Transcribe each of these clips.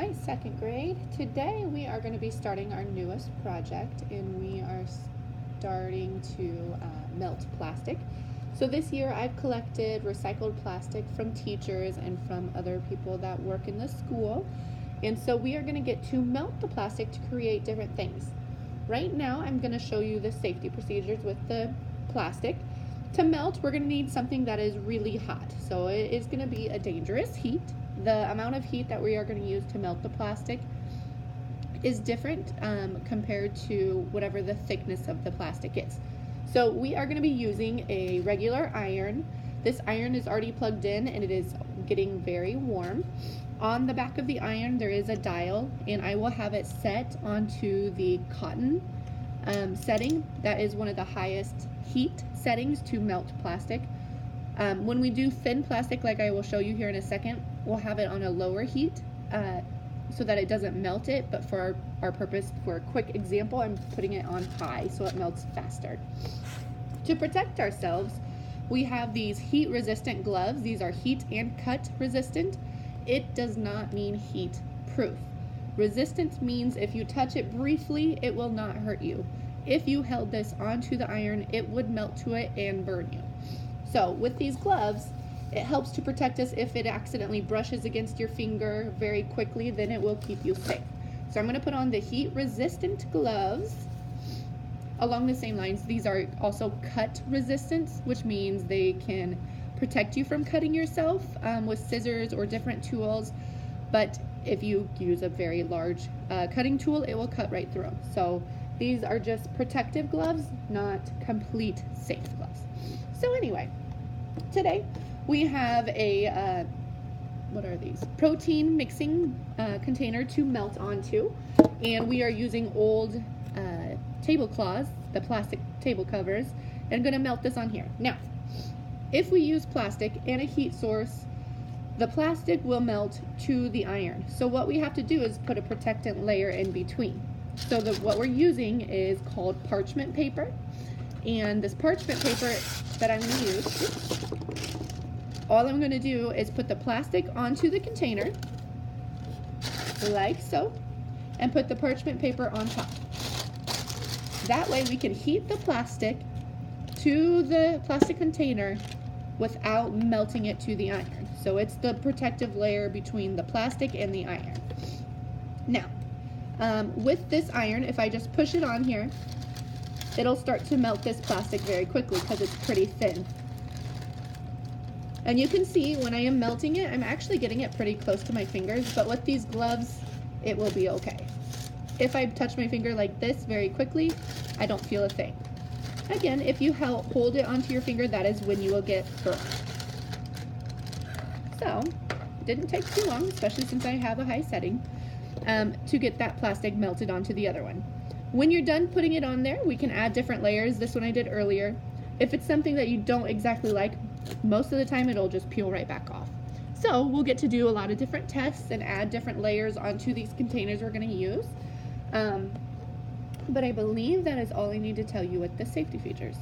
Hi, second grade. Today we are going to be starting our newest project, and we are starting to melt plastic. So this year I've collected recycled plastic from teachers and from other people that work in the school. And so we are going to get to melt the plastic to create different things. Right now I'm going to show you the safety procedures with the plastic. To melt, we're going to need something that is really hot. So it is going to be a dangerous heat. The amount of heat that we are going to use to melt the plastic is different compared to whatever the thickness of the plastic is. So we are going to be using a regular iron. This iron is already plugged in and it is getting very warm. On the back of the iron there is a dial, and I will have it set onto the cotton setting. That is one of the highest heat settings to melt plastic. When we do thin plastic, like I will show you here in a second, we'll have it on a lower heat so that it doesn't melt it, but for our purpose, for a quick example, I'm putting it on high so it melts faster. To protect ourselves, we have these heat resistant gloves. These are heat and cut resistant. It does not mean heat proof. Resistance means if you touch it briefly, it will not hurt you. If you held this onto the iron, it would melt to it and burn you. So with these gloves, it helps to protect us. If it accidentally brushes against your finger very quickly, then it will keep you safe. So I'm going to put on the heat resistant gloves. Along the same lines, these are also cut resistant, which means they can protect you from cutting yourself with scissors or different tools. But if you use a very large cutting tool, it will cut right through them. So these are just protective gloves, not complete safe gloves. So anyway, today we have a, what are these? Protein mixing container to melt onto. And we are using old tablecloths, the plastic table covers, and I'm gonna melt this on here. Now, if we use plastic and a heat source, the plastic will melt to the iron. So what we have to do is put a protectant layer in between. So what we're using is called parchment paper. And this parchment paper that I'm going to use, all I'm going to do is put the plastic onto the container, like so, and put the parchment paper on top. That way we can heat the plastic to the plastic container without melting it to the iron. So it's the protective layer between the plastic and the iron. Now, with this iron, if I just push it on here, it'll start to melt this plastic very quickly because it's pretty thin. And you can see when I am melting it, I'm actually getting it pretty close to my fingers, but with these gloves, it will be okay. If I touch my finger like this very quickly, I don't feel a thing. Again, if you hold it onto your finger, that is when you will get burned. So, it didn't take too long, especially since I have a high setting, to get that plastic melted onto the other one. When you're done putting it on there, we can add different layers. This one I did earlier. If it's something that you don't exactly like, most of the time it'll just peel right back off. So we'll get to do a lot of different tests and add different layers onto these containers we're going to use. But I believe that is all I need to tell you with the safety features.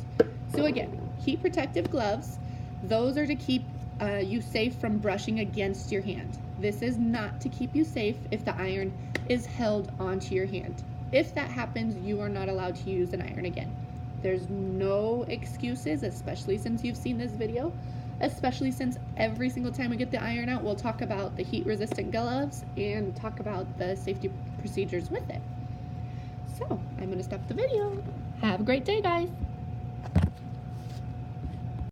So again, heat protective gloves. Those are to keep you safe from brushing against your hand. This is not to keep you safe if the iron is held onto your hand. If that happens, you are not allowed to use an iron again. There's no excuses, especially since you've seen this video, especially since every single time we get the iron out, we'll talk about the heat resistant gloves and talk about the safety procedures with it. So I'm going to stop the video. Have a great day, guys.